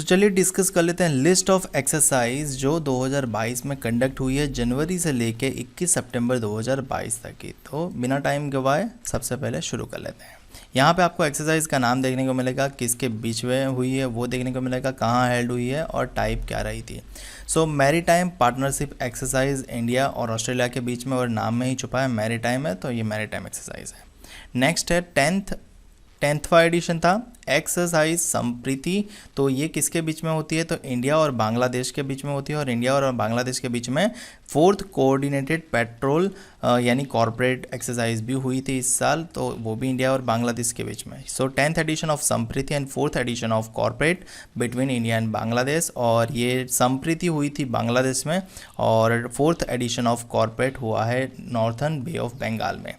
चलिए डिस्कस कर लेते हैं लिस्ट ऑफ एक्सरसाइज जो 2022 में कंडक्ट हुई है जनवरी से लेके 21 सितंबर 2022 तक की। तो बिना टाइम गवाए सबसे पहले शुरू कर लेते हैं। यहाँ पे आपको एक्सरसाइज का नाम देखने को मिलेगा, किसके बीच में हुई है वो देखने को मिलेगा, कहाँ हेल्ड हुई है और टाइप क्या रही थी। सो मैरीटाइम पार्टनरशिप एक्सरसाइज इंडिया और ऑस्ट्रेलिया के बीच में, और नाम में ही छुपा है मैरीटाइम है, तो ये मैरीटाइम एक्सरसाइज है। नेक्स्ट है टेंथवा एडिशन था एक्सरसाइज संप्रीति। तो ये किसके बीच में होती है, तो इंडिया और बांग्लादेश के बीच में होती है, और इंडिया और बांग्लादेश के बीच में फोर्थ कोऑर्डिनेटेड पेट्रोल यानी कॉर्पोरेट एक्सरसाइज भी हुई थी इस साल, तो वो भी इंडिया और बांग्लादेश के बीच में। So 10th edition of Sampriti and 4th edition of corporate between India and Bangladesh, और ये संप्रीति हुई थी बांग्लादेश में, और 4th एडिशन ऑफ कॉर्पोरेट हुआ है नॉर्थर्न बे ऑफ बंगाल में।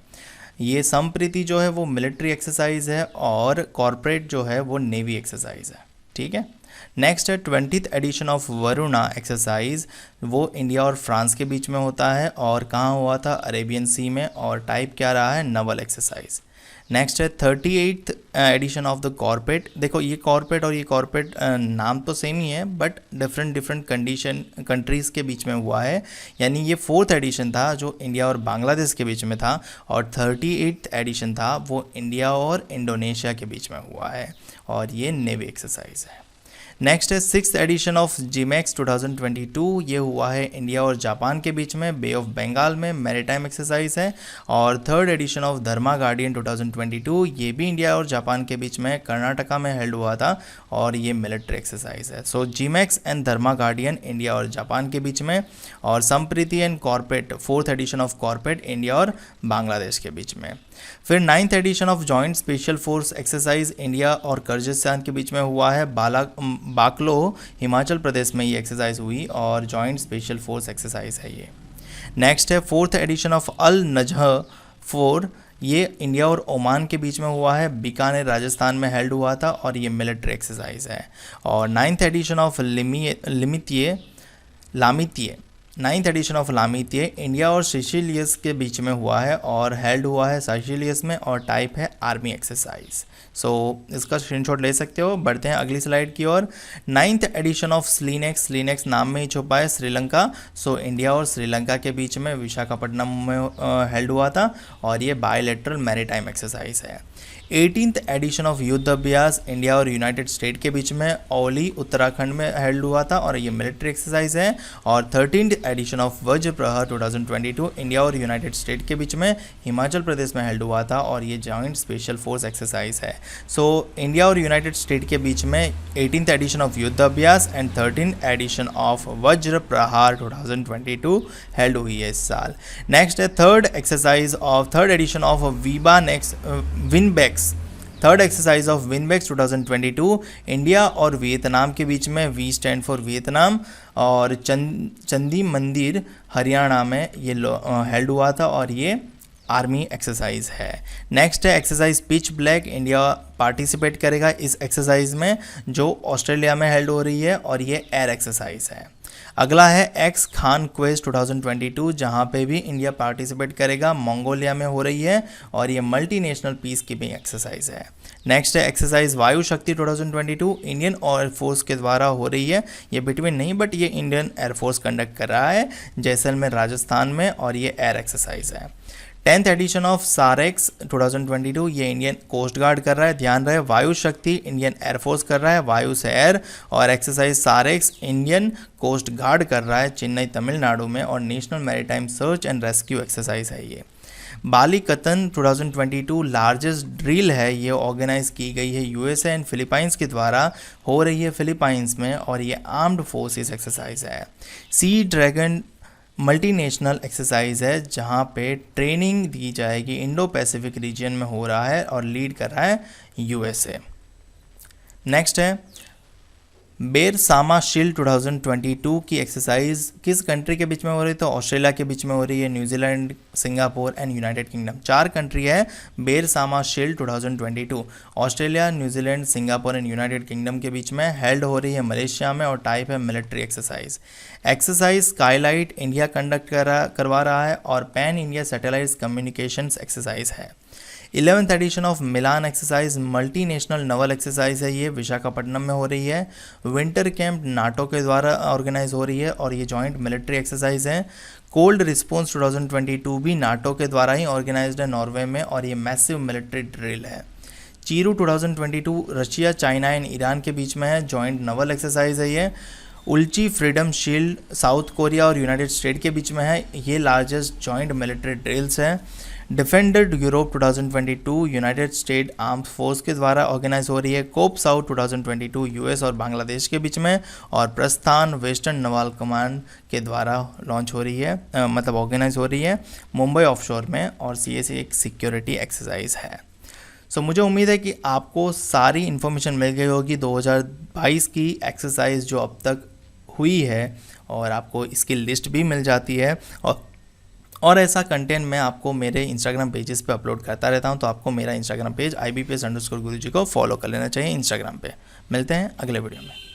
ये संप्रीति जो है वो मिलिट्री एक्सरसाइज है, और कॉर्पोरेट जो है वो नेवी एक्सरसाइज है। ठीक है। नेक्स्ट है 20th edition of Varuna exercise, वो इंडिया और फ्रांस के बीच में होता है, और कहाँ हुआ था, अरेबियन सी में, और टाइप क्या रहा है, नवल एक्सरसाइज। नेक्स्ट है 38th addition of the corporate. देखो ये कॉर्पोरेट और ये कॉर्पोरेट नाम तो सेम ही है, बट डिफरेंट कंट्रीज़ के बीच में हुआ है, यानी ये 4th एडिशन था जो इंडिया और बांग्लादेश के बीच में था, और 38th एडिशन था वो इंडिया और इंडोनेशिया के बीच में हुआ है, और ये नेवी एक्सरसाइज है। नेक्स्ट है 6th एडिशन ऑफ जीमैक्स 2022, ये हुआ है इंडिया और जापान के बीच में, बे ऑफ बंगाल में, मैरीटाइम एक्सरसाइज है। और 3rd edition of Dharma guardian 2022, ये भी इंडिया और जापान के बीच में कर्नाटका में हेल्ड हुआ था, और ये मिलिट्री एक्सरसाइज है। So JIMEX and Dharma guardian India और जापान के बीच में, और Sampriti and corporate 4th edition of corporate India और बांग्लादेश के बीच में। फिर 9th edition of joint special force exercise India और किर्गिस्तान के बीच में हुआ है, बाकलो हिमाचल प्रदेश में ये एक्सरसाइज हुई, और जॉइंट स्पेशल फोर्स एक्सरसाइज है ये। नेक्स्ट है 4th एडिशन ऑफ अल नजह 4, ये इंडिया और ओमान के बीच में हुआ है, बीकानेर राजस्थान में हेल्ड हुआ था, और ये मिलिट्री एक्सरसाइज है। और 9th edition of Lamitiye 9th edition of Lamitiye India और सिसिलियस के बीच में हुआ है, और हेल्ड हुआ है सिसिलियस में, और टाइप है आर्मी एक्सरसाइज। सो इसका स्क्रीनशॉट ले सकते हो। बढ़ते हैं अगली स्लाइड की ओर। 9th एडिशन ऑफ स्लीनेक्स नाम में ही छुपा है श्रीलंका। सो इंडिया और श्रीलंका के बीच में विशाखापट्टनम में हेल्ड हुआ था, और ये बायलैटरल मैरीटाइम एक्सरसाइज है। 18th एडिशन ऑफ युद्ध अभ्यास इंडिया और यूनाइटेड स्टेट के बीच में औली उत्तराखंड में हेल्ड हुआ था, और ये मिलिट्री एक्सरसाइज है। और 13th एडिशन ऑफ वज्र प्रहार 2022 इंडिया और यूनाइटेड स्टेट के बीच में हिमाचल प्रदेश में हेल्ड हुआ था, और ये जॉइंट स्पेशल फोर्स एक्सरसाइज है। सो इंडिया और यूनाइटेड स्टेट के बीच में 18th एडिशन ऑफ युद्ध अभ्यास एंड 13th एडिशन ऑफ वज्र प्रहार 2022 हेल्ड हुई है इस साल। नेक्स्ट है 3rd edition of VINBAX 3rd exercise of VINBAX 2022 India और वियतनाम के बीच में, वी स्टैंड फॉर वियतनाम, और चंदी मंदिर हरियाणा में ये हेल्ड हुआ था, और ये आर्मी एक्सरसाइज है। नेक्स्ट है exercise pitch black, India participate करेगा इस एक्सरसाइज में जो ऑस्ट्रेलिया में हेल्ड हो रही है, और ये एयर एक्सरसाइज है। अगला है एक्स खान क्वेस्ट 2022, जहाँ पे भी इंडिया पार्टिसिपेट करेगा, मंगोलिया में हो रही है, और ये मल्टीनेशनल पीस कीपिंग एक्सरसाइज है। नेक्स्ट है एक्सरसाइज वायु शक्ति 2022, इंडियन एयरफोर्स के द्वारा हो रही है, ये बिटवीन नहीं बट ये इंडियन एयरफोर्स कंडक्ट कर रहा है जैसलमेर राजस्थान में, और ये एयर एक्सरसाइज है। 10th एडिशन ऑफ सारेक्स 2022, ये इंडियन कोस्ट गार्ड कर रहा है, ध्यान रहे, वायु शक्ति इंडियन एयरफोर्स कर रहा है, वायु से एयर, और exercise SAREX Indian coast guard कर रहा है चेन्नई तमिलनाडु में, और national maritime search and rescue exercise है ये। बाली कतन 2022 लार्जेस्ट ड्रिल है, ये ऑर्गेनाइज की गई है यूएसए एंड फिलीपाइंस के द्वारा, हो रही है फिलीपाइंस में, और ये आर्म्ड फोर्सेस एक्सरसाइज है। सी ड्रैगन मल्टीनेशनल एक्सरसाइज है, जहाँ पे ट्रेनिंग दी जाएगी, इंडो पैसिफिक रीजन में हो रहा है, और लीड कर रहा है यूएसए। नेक्स्ट है बेर सामा शील्ड 2022 की एक्सरसाइज किस कंट्री के बीच में हो रही है, तो ऑस्ट्रेलिया के बीच में हो रही है, New Zealand, Singapore and United kingdom, 4 country है। बेर सामा shield 2022 Australia, New Zealand, Singapore and United kingdom के बीच में हेल्ड हो रही है मलेशिया में, और टाइप है military exercise. Exercise skylight India conduct करवा रहा है, और pan India satellite communications exercise है। 11th edition of Milan exercise multinational naval exercise है, ये विशाखापट्टनम में हो रही है। विंटर कैंप नाटो के द्वारा ऑर्गेनाइज हो रही है और ये जॉइंट मिलिट्री एक्सरसाइज है। कोल्ड रिस्पॉन्स 2022 भी नाटो के द्वारा ही ऑर्गेनाइज्ड है नॉर्वे में और ये मैसिव मिलिट्री ड्रिल है। Chiru 2022 Russia, China and Iran के बीच में है, जॉइंट नवल एक्सरसाइज है ये। उल्ची फ्रीडम शील्ड साउथ कोरिया और यूनाइटेड स्टेट के बीच में है, ये लार्जेस्ट जॉइंट मिलिट्री ड्रिल्स है। Defended Europe 2022 United state armed force के द्वारा ऑर्गेनाइज हो रही है। कोप साउथ 2022 यूएस और बांग्लादेश के बीच में, और प्रस्थान वेस्टर्न नवाल कमांड के द्वारा लॉन्च हो रही है, मतलब ऑर्गेनाइज हो रही है मुंबई ऑफशोर में, और CSA एक सिक्योरिटी एक्सरसाइज है। सो मुझे उम्मीद है कि आपको सारी इन्फॉर्मेशन मिल गई होगी 2022 की एक्सरसाइज जो अब तक हुई है, और आपको इसकी लिस्ट भी मिल जाती है। और ऐसा कंटेंट मैं आपको मेरे इंस्टाग्राम पेजेस पे अपलोड करता रहता हूं, तो आपको मेरा इंस्टाग्राम पेज IBPS_गुरुजी को फॉलो कर लेना चाहिए इंस्टाग्राम पे। मिलते हैं अगले वीडियो में।